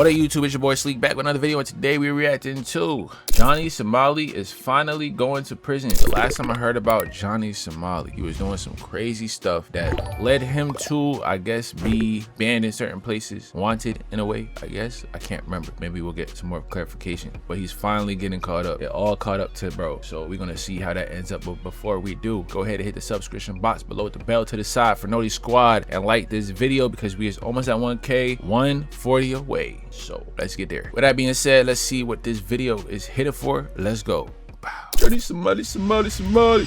What up, YouTube? It's your boy Sleek back with another video, and today we're reacting to Johnny Somali is finally going to prison. The last time I heard about Johnny Somali, he was doing some crazy stuff that led him to, I guess, be banned in certain places, wanted in a way, I guess. I can't remember. Maybe we'll get some more clarification, but he's finally getting caught up. It all caught up to bro. So we're gonna see how that ends up. But before we do, go ahead and hit the subscription box below with the bell to the side for Noti Squad and like this video because we is almost at 1K, 140 away. So let's get there. With that being said, let's see what this video is headed for. Let's go. Johnny Somali, Somali, Somali.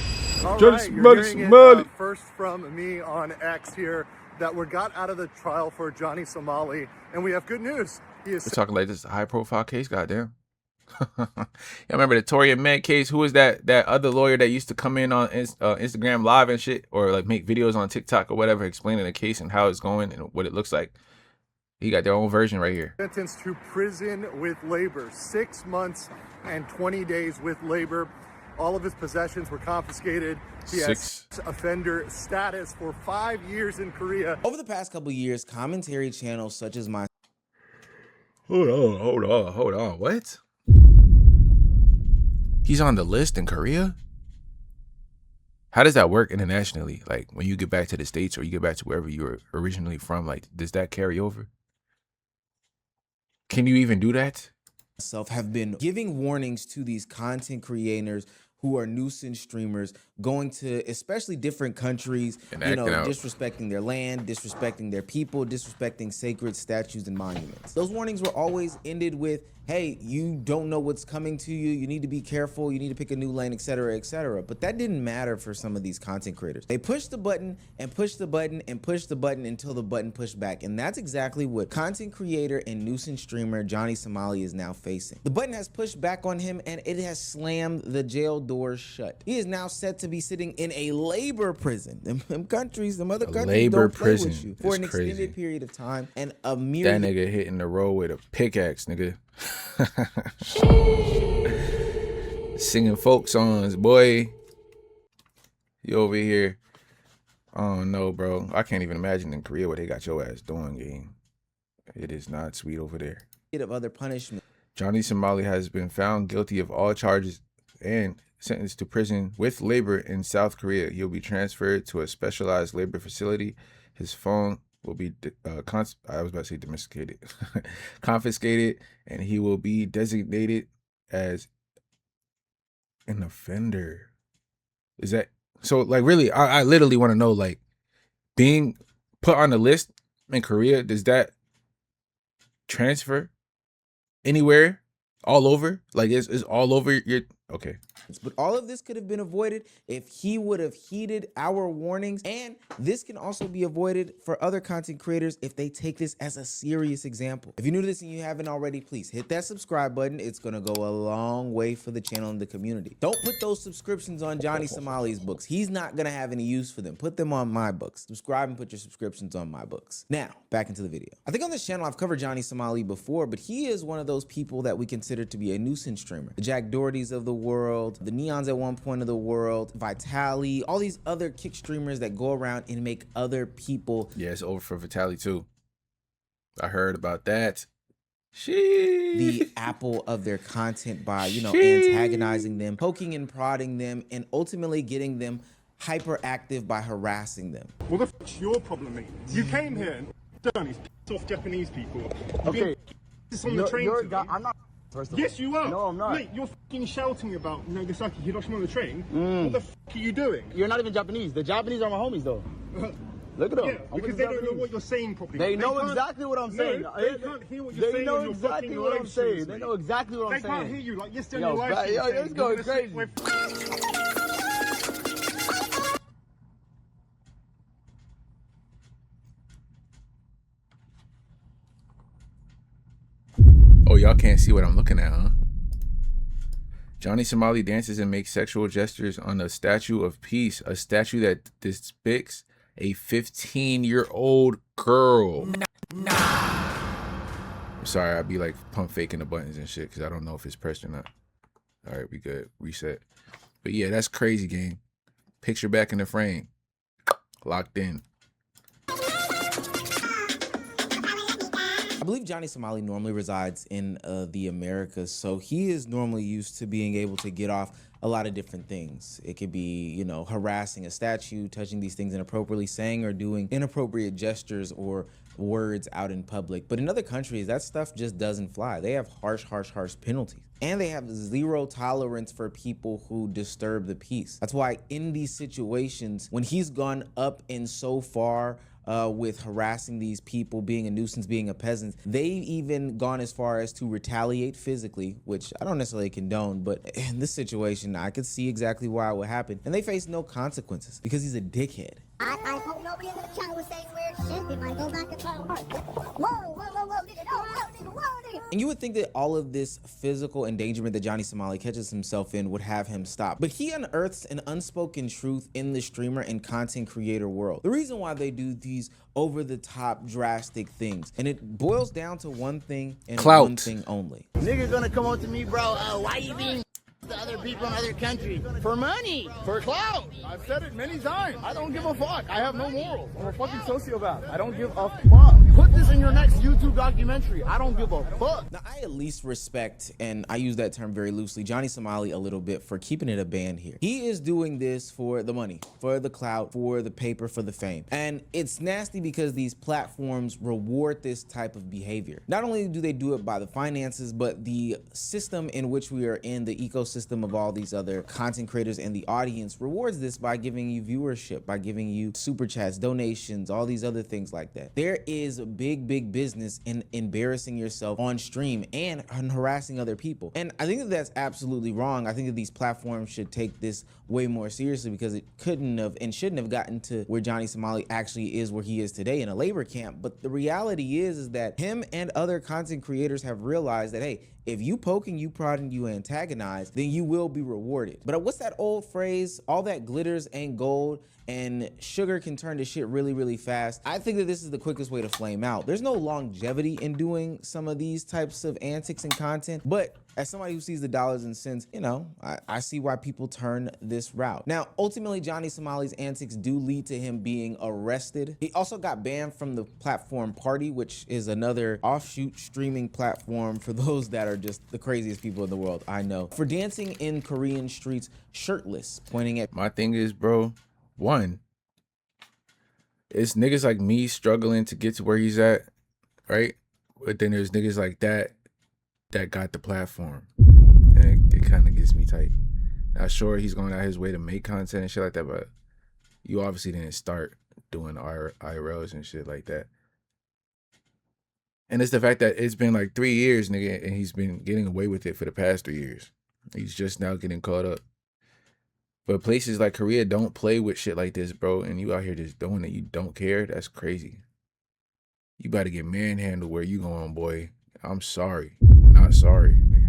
Johnny Somali, Somali. First from me on X here that we got out of the trial for Johnny Somali, and we have good news. We're talking like this is a high-profile case. Goddamn. Yeah, remember the Toria Med case? Who was that other lawyer that used to come in on Instagram live and shit, or like make videos on TikTok or whatever, explaining the case and how it's going and what it looks like? He got their own version right here. Sentenced to prison with labor, 6 months and 20 days with labor. All of his possessions were confiscated. He has offender status for 5 years in Korea. Over the past couple years, commentary channels such as my... Hold on. What? He's on the list in Korea? How does that work internationally? Like when you get back to the States or you get back to wherever you were originally from, like does that carry over? Can you even do that? Have been giving warnings to these content creators who are nuisance streamers going to especially different countries, you know, disrespecting their land, disrespecting their people, disrespecting sacred statues and monuments. Those warnings were always ended with, hey, you don't know what's coming to you. You need to be careful. You need to pick a new lane, etc., etc. But that didn't matter for some of these content creators. They pushed the button and pushed the button and pushed the button until the button pushed back. And that's exactly what content creator and nuisance streamer Johnny Somali is now facing. The button has pushed back on him and it has slammed the jail doors shut. He is now set to be sitting in a labor prison. Them countries, them other countries don't play with you for an extended period of time. And a mere... That nigga hitting the road with a pickaxe, nigga. Singing folk songs, boy. You over here. Oh no, bro. I can't even imagine in Korea what they got your ass doing, game. It is not sweet over there. Of other punishment. Johnny Somali has been found guilty of all charges and sentenced to prison with labor in South Korea. He'll be transferred to a specialized labor facility. His phone will be domesticated, confiscated, and he will be designated as an offender. Is that so? Like, really, I literally want to know, like, being put on the list in Korea, does that transfer anywhere, all over? Like, it's all over your... Okay. But all of this could have been avoided if he would have heeded our warnings. And this can also be avoided for other content creators if they take this as a serious example. If you're new to this and you haven't already, please hit that subscribe button. It's going to go a long way for the channel and the community. Don't put those subscriptions on Johnny Somali's books. He's not going to have any use for them. Put them on my books. Subscribe and put your subscriptions on my books. Now, back into the video. I think on this channel, I've covered Johnny Somali before, but he is one of those people that we consider to be a nuisance streamer. The Jack Dohertys of the world, the Neons at one point of the world, Vitali, all these other kick streamers that go around and make other people... Yeah, it's over for Vitali too. I heard about that. The apple of their content by, you know, antagonizing them, poking and prodding them, and ultimately getting them hyperactive by harassing them. What the fuck's your problem, mate? You came here and done off Japanese people. Okay. This on the train. I'm not... Yes, you are. No, I'm not. Mate, you're fucking shouting about Nagasaki, Hiroshima on the train. What the fuck are you doing? You're not even Japanese. The Japanese are my homies, though. Look at them. Yeah, because they don't know what you're saying properly. They know exactly what I'm saying. No, they can't hear what you're saying. They know exactly what I'm saying. They know exactly what I'm saying. They can't hear you. Like yesterday on your live stream. Yo, it's going crazy. Oh, y'all can't see what I'm looking at, huh? Johnny Somali dances and makes sexual gestures on a statue of peace, a statue that depicts a 15-year-old girl. I'm sorry, I'd be like pump faking the buttons and shit because I don't know if it's pressed or not. All right, we good. Reset. But yeah, that's crazy, gang. Picture back in the frame. Locked in. believe Johnny Somali normally resides in the Americas, so he is normally used to being able to get off a lot of different things. It could be, you know, harassing a statue, touching these things inappropriately, saying or doing inappropriate gestures or words out in public. But in other countries, that stuff just doesn't fly. They have harsh penalties. And they have zero tolerance for people who disturb the peace. That's why in these situations, when he's gone up and so far with harassing these people, being a nuisance, being a peasant, they've even gone as far as to retaliate physically, which I don't necessarily condone, but in this situation, I could see exactly why it would happen. And they face no consequences because he's a dickhead. I hope nobody in the channel was saying weird shit. They might go back and try to work. Whoa, nigga, whoa, nigga. And you would think that all of this physical endangerment that Johnny Somali catches himself in would have him stop. But he unearths an unspoken truth in the streamer and content creator world. The reason why they do these over-the-top drastic things. And it boils down to one thing and one thing only. Nigga gonna come up to me, bro, why you being to other people in other countries? For money, for clout. I've said it many times. I don't give a fuck. I have no morals. I'm a fucking sociopath. I don't give a fuck. Put this in your next YouTube documentary. I don't give a fuck. Now, I at least respect, and I use that term very loosely, Johnny Somali a little bit for keeping it a band here. He is doing this for the money, for the clout, for the paper, for the fame. And it's nasty because these platforms reward this type of behavior. Not only do they do it by the finances, but the system in which we are in, the ecosystem of all these other content creators and the audience rewards this by giving you viewership, by giving you super chats, donations, all these other things like that. There is a big business in embarrassing yourself on stream and harassing other people. And I think that that's absolutely wrong. I think that these platforms should take this way more seriously because it couldn't have and shouldn't have gotten to where Johnny Somali actually is where he is today, in a labor camp. But the reality is that him and other content creators have realized that, hey, if you poke and you prod and you antagonize, then you will be rewarded. But what's that old phrase? All that glitters ain't gold, and sugar can turn to shit really fast. I think that this is the quickest way to flame out. There's no longevity in doing some of these types of antics and content, but as somebody who sees the dollars and cents, you know, I see why people turn this route. Now, ultimately, Johnny Somali's antics do lead to him being arrested. He also got banned from the platform Party, which is another offshoot streaming platform for those that are just the craziest people in the world, I know, for dancing in Korean streets shirtless, pointing at— My thing is, bro, one, it's niggas like me struggling to get to where he's at, right? But then there's niggas like that got the platform, and it kind of gets me tight. Now, sure, he's going out his way to make content and shit like that, but you obviously didn't start doing IRLs and shit like that. And it's the fact that it's been like 3 years, nigga, and he's been getting away with it for the past 3 years. He's just now getting caught up. But places like Korea don't play with shit like this, bro, and you out here just doing it. You don't care? That's crazy. You about to get manhandled where you going, boy. I'm sorry. Not sorry, nigga.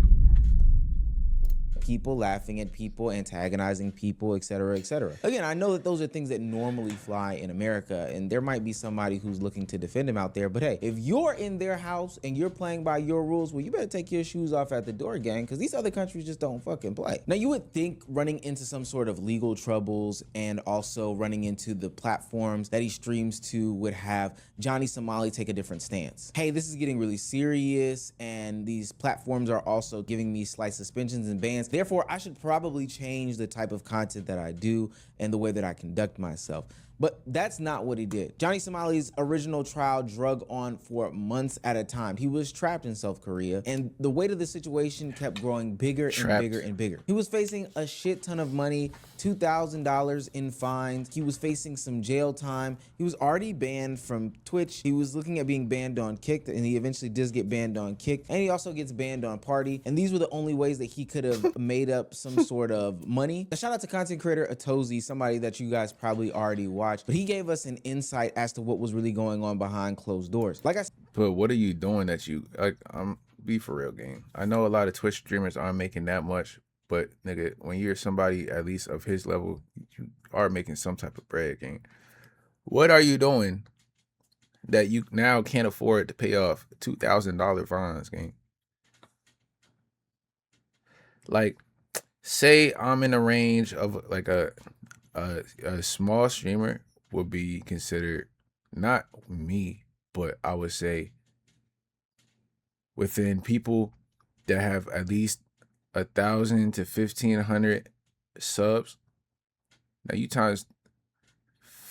People, laughing at people, antagonizing people, etc., etc. Again, I know that those are things that normally fly in America, and there might be somebody who's looking to defend him out there, but hey, if you're in their house and you're playing by your rules, well, you better take your shoes off at the door, gang, because these other countries just don't fucking play. Now, you would think running into some sort of legal troubles and also running into the platforms that he streams to would have Johnny Somali take a different stance. Hey, this is getting really serious, and these platforms are also giving me slight suspensions and bans. Therefore, I should probably change the type of content that I do and the way that I conduct myself. But that's not what he did. Johnny Somali's original trial drug on for months at a time. He was trapped in South Korea, and the weight of the situation kept growing bigger and bigger and bigger. He was facing a shit ton of money, $2,000 in fines. He was facing some jail time. He was already banned from Twitch. He was looking at being banned on Kick, and he eventually does get banned on Kick. And he also gets banned on Party. And these were the only ways that he could have made up some sort of money. Now, shout out to content creator Atozi, somebody that you guys probably already watched. But he gave us an insight as to what was really going on behind closed doors. Like I said, but what are you doing that you like? I'm be for real, game. I know a lot of Twitch streamers aren't making that much, but nigga, when you're somebody at least of his level, you are making some type of bread, game. What are you doing that you now can't afford to pay off $2,000 fines, game? Like, say I'm in a range of like a small streamer would be considered, not me, but I would say within people that have at least 1,000 to 1,500 subs. Now you times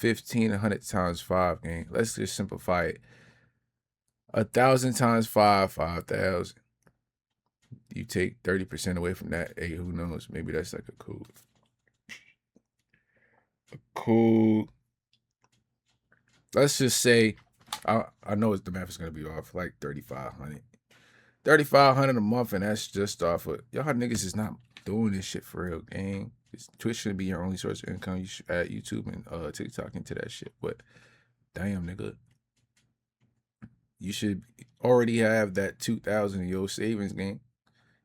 1,500 times 5, gang. Let's just simplify it. 1,000 times 5, 5,000. You take 30% away from that. Hey, who knows? Maybe that's like a cool. Let's just say, I know the math is gonna be off, like 3,500. 3,500 a month, and that's just off of y'all niggas is not doing this shit for real, gang. Twitch shouldn't be your only source of income. You should add YouTube and TikTok into that shit. But damn, nigga, you should already have that 2,000 in your savings, gang.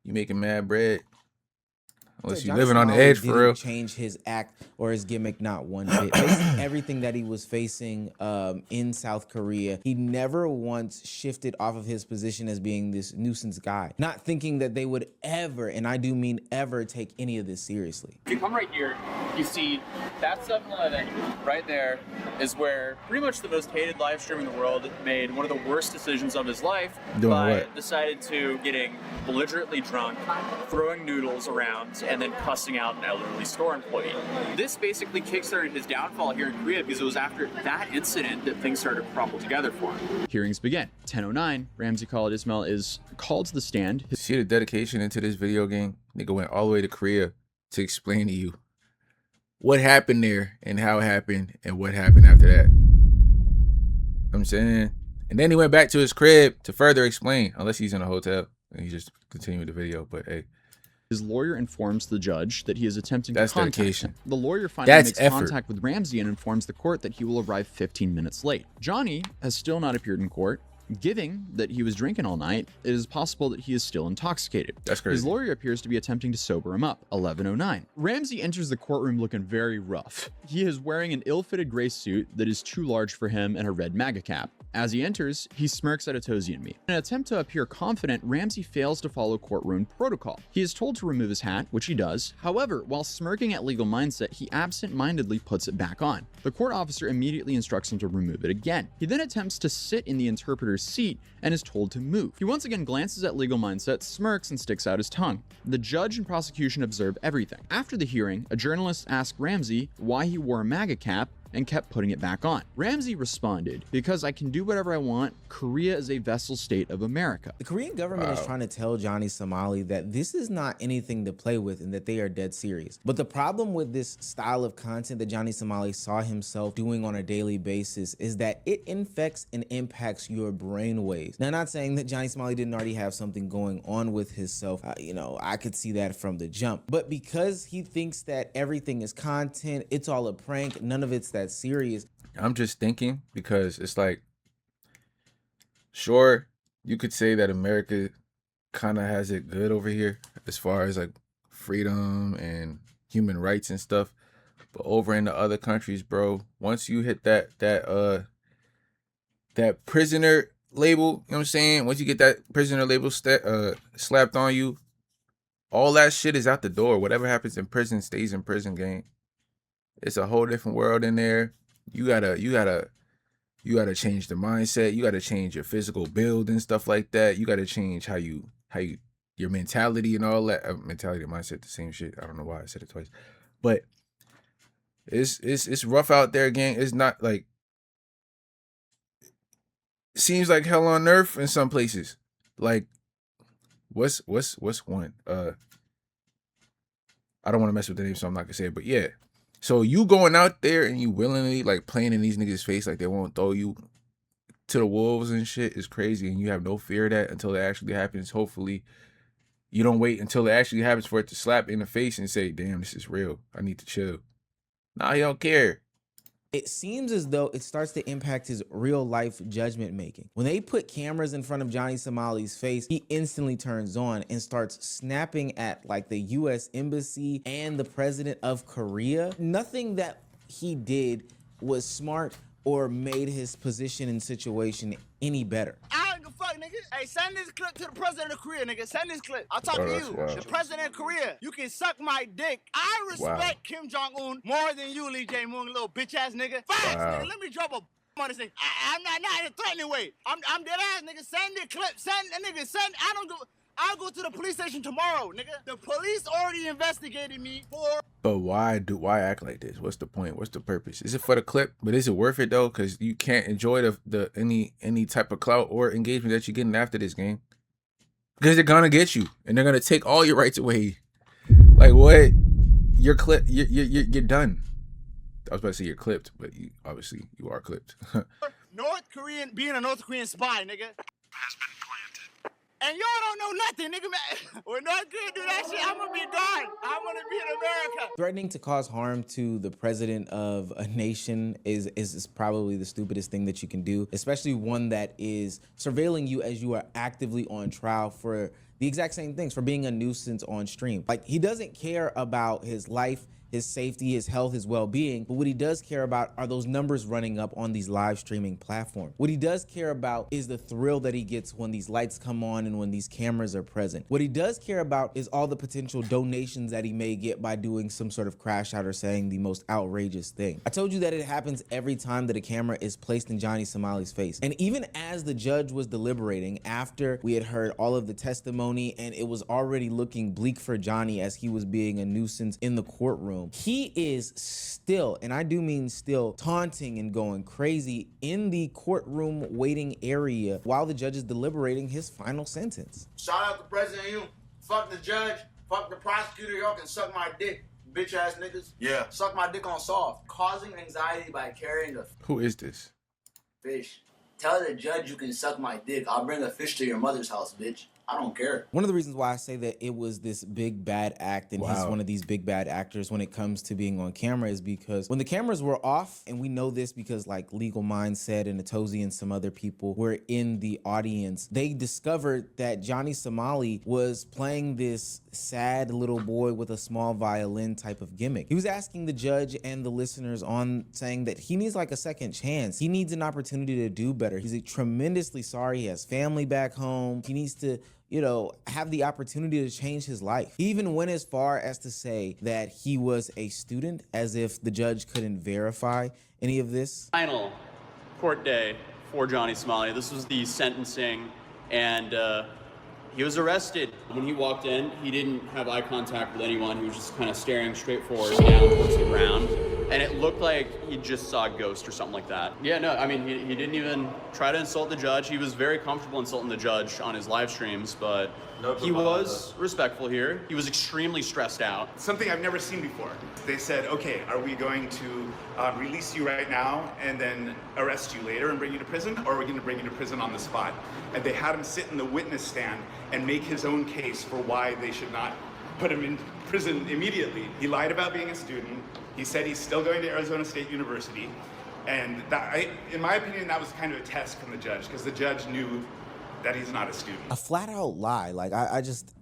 You making mad bread. Unless you living on the edge for real. Change his act or his gimmick not one bit. Basically, everything that he was facing in South Korea, he never once shifted off of his position as being this nuisance guy, not thinking that they would ever, and I do mean ever, take any of this seriously. If you come right here, you see that 7-Eleven right there is where pretty much the most hated live stream in the world made one of the worst decisions of his life by decided to getting belligerently drunk, throwing noodles around, and then cussing out an elderly store employee. This basically kickstarted his downfall here in Korea because it was after that incident that things started to crumble together for him. Hearings begin. 10:09, Ramzi Khalid Ismail is called to the stand. See the dedication into this video game? Nigga went all the way to Korea to explain to you what happened there and how it happened and what happened after that. I'm saying. And then he went back to his crib to further explain, unless he's in a hotel and he just continued the video, but hey. His lawyer informs the judge that he is attempting to contact him. The lawyer finally makes contact with Ramzi and informs the court that he will arrive 15 minutes late. Johnny has still not appeared in court. Given that he was drinking all night, it is possible that he is still intoxicated. That's crazy. His lawyer appears to be attempting to sober him up. 11:09. Ramzi enters the courtroom looking very rough. He is wearing an ill-fitted gray suit that is too large for him and a red MAGA cap. As he enters, he smirks at Atozi and me. In an attempt to appear confident, Ramzi fails to follow courtroom protocol. He is told to remove his hat, which he does. However, while smirking at Legal Mindset, he absent-mindedly puts it back on. The court officer immediately instructs him to remove it again. He then attempts to sit in the interpreter's seat and is told to move. He once again glances at Legal Mindset, smirks, and sticks out his tongue. The judge and prosecution observe everything. After the hearing, a journalist asked Ramzi why he wore a MAGA cap and kept putting it back on. Ramzi responded, "Because I can do whatever I want. Korea is a vassal state of America." The Korean government is trying to tell Johnny Somali that this is not anything to play with and that they are dead serious. But the problem with this style of content that Johnny Somali saw himself doing on a daily basis is that it infects and impacts your brain waves. Now, not saying that Johnny Somali didn't already have something going on with himself. You know, I could see that from the jump. But because he thinks that everything is content, it's all a prank, none of it's that serious. I'm just thinking because it's like, sure, you could say that America kind of has it good over here as far as like freedom and human rights and stuff, but over in the other countries, bro, once you hit that prisoner label, you know what I'm saying? Once you get that prisoner label slapped on you, all that shit is out the door. Whatever happens in prison stays in prison, gang. It's a whole different world in there. You gotta change the mindset. You gotta change your physical build and stuff like that. You gotta change how you your mentality and all that. Mentality and mindset, the same shit. I don't know why I said it twice, but it's rough out there, gang. It's not like, seems like hell on earth in some places. Like, what's one? I don't want to mess with the name, so I'm not gonna say it. But yeah. So you going out there and you willingly like playing in these niggas' face like they won't throw you to the wolves and shit is crazy, and you have no fear of that until it actually happens. Hopefully you don't wait until it actually happens for it to slap in the face and say, damn, this is real. I need to chill. Nah, he don't care. It seems as though it starts to impact his real life judgment making. When they put cameras in front of Johnny Somali's face, he instantly turns on and starts snapping at like the US Embassy and the president of Korea. Nothing that he did was smart or made his position and situation any better. I don't give a fuck, nigga. Hey, send this clip to the president of Korea, nigga. Send this clip. I'll talk to you. Wild. The president of Korea. You can suck my dick. I respect Kim Jong-un more than you, Lee Jae-myung, little bitch ass nigga. Facts, nigga. Let me drop a on this thing. I'm not in a threatening way. I'm dead ass, nigga. Send the clip. Send. I'll go to the police station tomorrow, nigga. The police already investigated me for. But why act like this? What's the point? What's the purpose? Is it for the clip? But is it worth it though? Because you can't enjoy the any type of clout or engagement that you're getting after this game. Because they're gonna get you and they're gonna take all your rights away. Like what? You're clipped. You're done. I was about to say you're clipped, but obviously you are clipped. Being a North Korean spy, nigga. Has been planted. And y'all don't know nothing, nigga, man. When North Korea do that shit, I'm gonna be gone. I'm gonna be in America. Threatening to cause harm to the president of a nation is probably the stupidest thing that you can do, especially one that is surveilling you as you are actively on trial for the exact same things, for being a nuisance on stream. Like, he doesn't care about his life, his safety, his health, his well-being, but what he does care about are those numbers running up on these live streaming platforms. What he does care about is the thrill that he gets when these lights come on and when these cameras are present. What he does care about is all the potential donations that he may get by doing some sort of crash out or saying the most outrageous thing. I told you that it happens every time that a camera is placed in Johnny Somali's face. And even as the judge was deliberating, after we had heard all of the testimony and it was already looking bleak for Johnny as he was being a nuisance in the courtroom, he is still, and I do mean still, taunting and going crazy in the courtroom waiting area while the judge is deliberating his final sentence. Shout out to President you. Fuck the judge. Fuck the prosecutor. Y'all can suck my dick, bitch ass niggas. Yeah. Suck my dick on soft. Causing anxiety by carrying a Who is this? fish. Tell the judge you can suck my dick. I'll bring a fish to your mother's house, bitch. I don't care. One of the reasons why I say that it was this big bad act and he's one of these big bad actors when it comes to being on camera is because when the cameras were off, and we know this because like Legal Mindset and Atozy and some other people were in the audience, they discovered that Johnny Somali was playing this sad little boy with a small violin type of gimmick. He was asking the judge and the listeners on saying that he needs like a second chance. He needs an opportunity to do better. He's tremendously sorry. He has family back home. He needs to, you know, have the opportunity to change his life. He even went as far as to say that he was a student, as if the judge couldn't verify any of this. Final court day for Johnny Somali. This was the sentencing, and he was arrested. When he walked in, he didn't have eye contact with anyone. He was just kind of staring straight forward down towards the ground. And it looked like he just saw a ghost or something like that. Yeah, no, I mean, he didn't even try to insult the judge. He was very comfortable insulting the judge on his live streams, but he was respectful here. He was extremely stressed out. Something I've never seen before. They said, okay, are we going to release you right now and then arrest you later and bring you to prison, or are we going to bring you to prison on the spot? And they had him sit in the witness stand and make his own case for why they should not put him in prison immediately. He lied about being a student. He said he's still going to Arizona State University. And that, in my opinion, that was kind of a test from the judge, because the judge knew that he's not a student. A flat out lie. Like,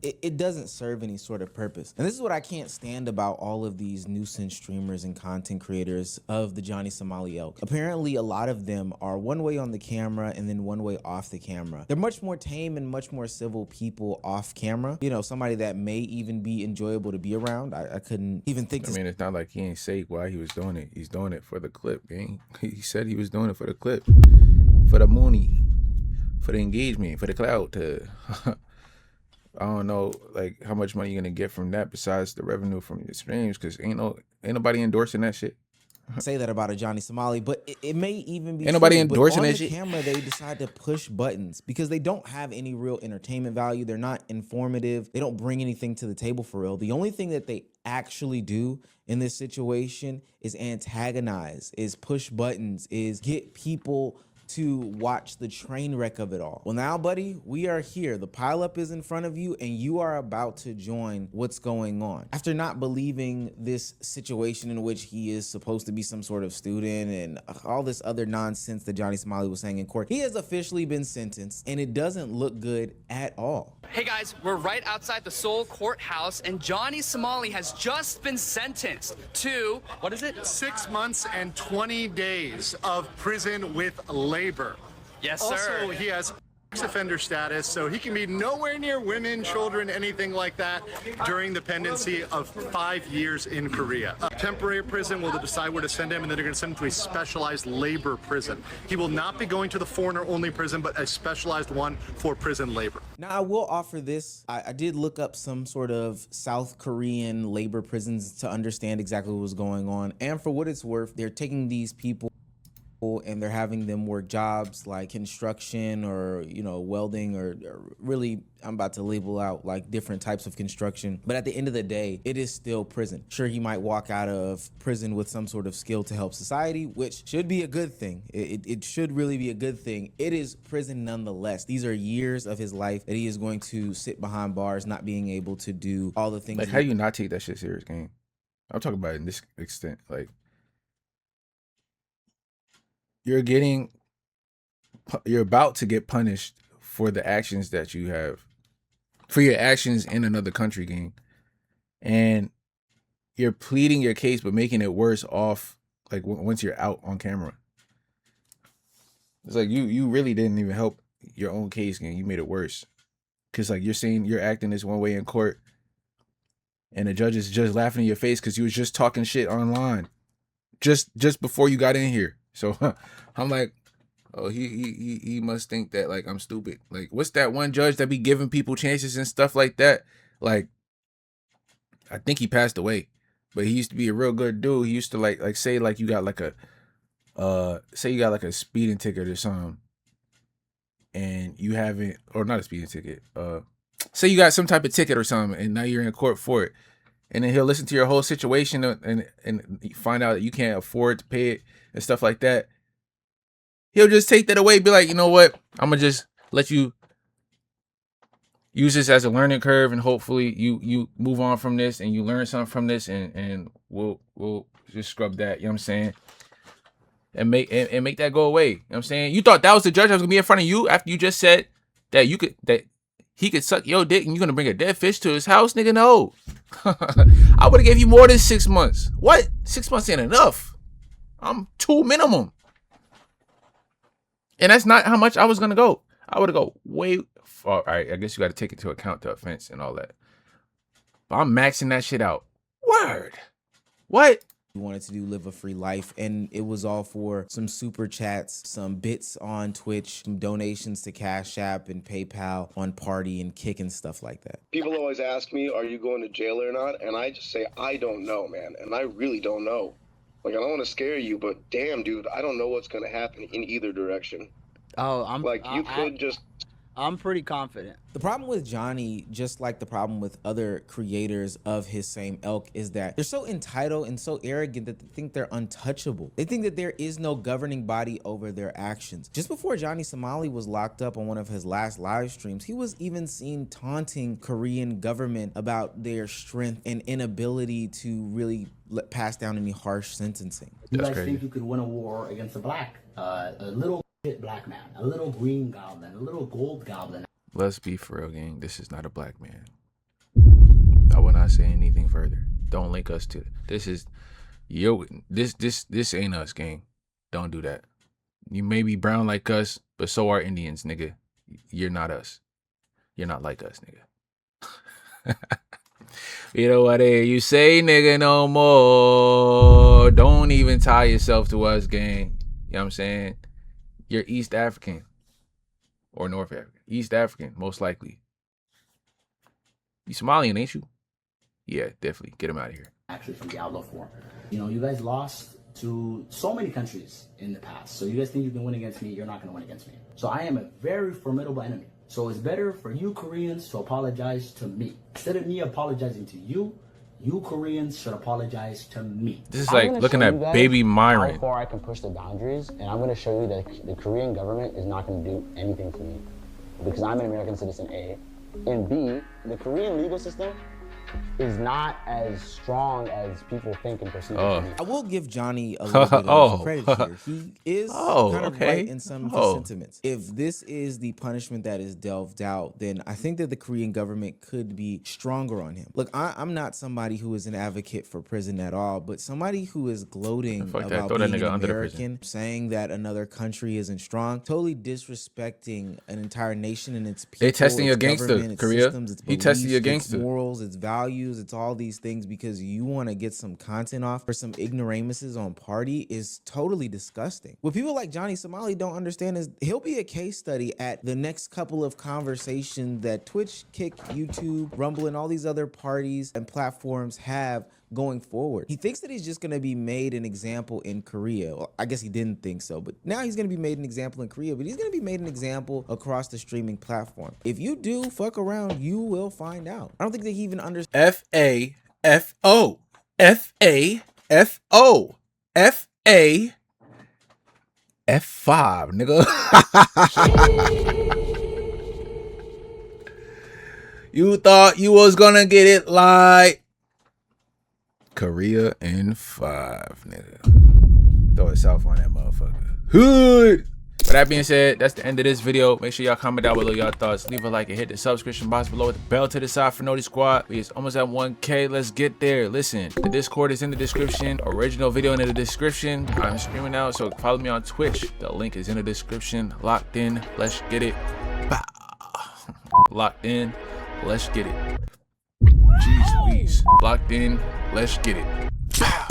it doesn't serve any sort of purpose. And this is what I can't stand about all of these nuisance streamers and content creators of the Johnny Somali ilk. Apparently, a lot of them are one way on the camera and then one way off the camera. They're much more tame and much more civil people off camera. You know, somebody that may even be enjoyable to be around. I couldn't even think I mean, it's not like he ain't say why he was doing it. He's doing it for the clip, gang. He said he was doing it for the clip. For the money. For the engagement, for the clout, I don't know, like, how much money you're gonna get from that besides the revenue from your streams, because ain't nobody endorsing that shit. Say that about a Johnny Somali, but it may even be ain't nobody true, endorsing but on that the shit. camera, they decide to push buttons because they don't have any real entertainment value. They're not informative. They don't bring anything to the table for real. The only thing that they actually do in this situation is antagonize, is push buttons, is get people to watch the train wreck of it all. Well, now, buddy, we are here. The pileup is in front of you, and you are about to join what's going on. After not believing this situation in which he is supposed to be some sort of student and all this other nonsense that Johnny Somali was saying in court, he has officially been sentenced, and it doesn't look good at all. Hey guys, we're right outside the Seoul courthouse, and Johnny Somali has just been sentenced to, what is it? 6 months and 20 days of prison with labor. Yes, sir. Also, he has offender status, so he can be nowhere near women, children, anything like that during the pendency of 5 years in Korea. Temporary prison will decide where to send him, and then they're going to send him to a specialized labor prison. He will not be going to the foreigner-only prison, but a specialized one for prison labor. Now, I will offer this. I did look up some sort of South Korean labor prisons to understand exactly what was going on, and for what it's worth, they're taking these people and they're having them work jobs like construction or, you know, welding or really, I'm about to label out like different types of construction. But at the end of the day, it is still prison. Sure, he might walk out of prison with some sort of skill to help society, which should be a good thing. It should really be a good thing. It is prison nonetheless. These are years of his life that he is going to sit behind bars, not being able to do all the things. Like, how do you not take that shit serious, gang? I'm talking about it in this extent. Like, you're about to get punished for the actions that you have, for your actions in another country, gang. And you're pleading your case, but making it worse off, like, once you're out on camera. It's like, you really didn't even help your own case, gang. You made it worse. Because, like, you're saying you're acting this one way in court, and the judge is just laughing in your face because you was just talking shit online. Just before you got in here. So I'm like, oh, he must think that, like, I'm stupid. Like, what's that one judge that be giving people chances and stuff like that? Like, I think he passed away, but he used to be a real good dude. He used to like say like you got like a say you got like a speeding ticket or something, and you haven't, or not a speeding ticket. Say you got some type of ticket or something, and now you're in court for it, and then he'll listen to your whole situation and find out that you can't afford to pay it and stuff like that. He'll just take that away, be like, you know what? I'm gonna just let you use this as a learning curve, and hopefully you move on from this and you learn something from this, and we'll just scrub that, you know what I'm saying? And make that go away. You know what I'm saying? You thought that was the judge that was gonna be in front of you after you just said that he could suck your dick and you're gonna bring a dead fish to his house, nigga? No. I would have gave you more than 6 months. What? 6 months ain't enough. I'm 2 minimum. And that's not how much I was gonna go. I would have go way far. All right, I guess you got to take into account the offense and all that. But I'm maxing that shit out. Word. What? He wanted to live a free life, and it was all for some super chats, some bits on Twitch, some donations to Cash App and PayPal on Party and Kick and stuff like that. People always ask me, are you going to jail or not? And I just say, I don't know, man. And I really don't know. Like, I don't want to scare you, but damn, dude, I don't know what's going to happen in either direction. Oh, I'm pretty confident. The problem with Johnny, just like the problem with other creators of his same ilk, is that they're so entitled and so arrogant that they think they're untouchable. They think that there is no governing body over their actions. Just before Johnny Somali was locked up on one of his last live streams, he was even seen taunting Korean government about their strength and inability to really pass down any harsh sentencing. You guys think you could win a war against a little black man, a little green goblin, a little gold goblin? Let's be for real, gang. This is not a black man. I will not say anything further. Don't link us to this. Is this ain't us, gang. Don't do that. You may be brown like us, but so are Indians, nigga. You're not us. You're not like us, nigga. You know what you say, nigga, no more. Don't even tie yourself to us, gang. You know what I'm saying? You're East African or North African. East African, most likely. You Somalian, ain't you? Yeah, definitely. Get him out of here. Actually, from the Outlaw 4. You know, you guys lost to so many countries in the past. So you guys think you can win against me? You're not going to win against me. So I am a very formidable enemy. So it's better for you Koreans to apologize to me. Instead of me apologizing to you, you Koreans should apologize to me. This is like looking at baby Myron. How far I can push the boundaries, and I'm going to show you that the Korean government is not going to do anything to me because I'm an American citizen, A. And B, the Korean legal system is not as strong as people think and perceive it to be. I will give Johnny a little bit of credit here. He is kind of right in some of his sentiments. If this is the punishment that is delved out, then I think that the Korean government could be stronger on him. Look, I'm not somebody who is an advocate for prison at all, but somebody who is gloating about being an American, saying that another country isn't strong, totally disrespecting an entire nation and its people. They testing your gangster, Korea. Systems, its beliefs, testing your gangster. Its morals, its values, it's all these things because you want to get some content off for some ignoramuses on party is totally disgusting. What people like Johnny Somali don't understand is he'll be a case study at the next couple of conversations that Twitch, Kick, YouTube, Rumble, and all these other parties and platforms have going forward. He thinks that he's just going to be made an example in Korea. Well, I guess he didn't think so, but now he's going to be made an example in Korea, but he's going to be made an example across the streaming platform. If you do fuck around, you will find out. I don't think that he even understands. F-A-F-O. F-A-F-O. F-A F5, nigga. You thought you was gonna get it like Korea in 5, nigga. Throw it south on that motherfucker. Hood. With that being said, that's the end of this video. Make sure y'all comment down below y'all thoughts. Leave a like and hit the subscription box below with the bell to the side for Noti Squad. We is almost at 1K. Let's get there. Listen, the Discord is in the description. Original video in the description. I'm streaming out, so follow me on Twitch. The link is in the description. Locked in. Let's get it. Bah. Locked in. Let's get it. Jeez Louise. Locked in. Let's get it. Bah.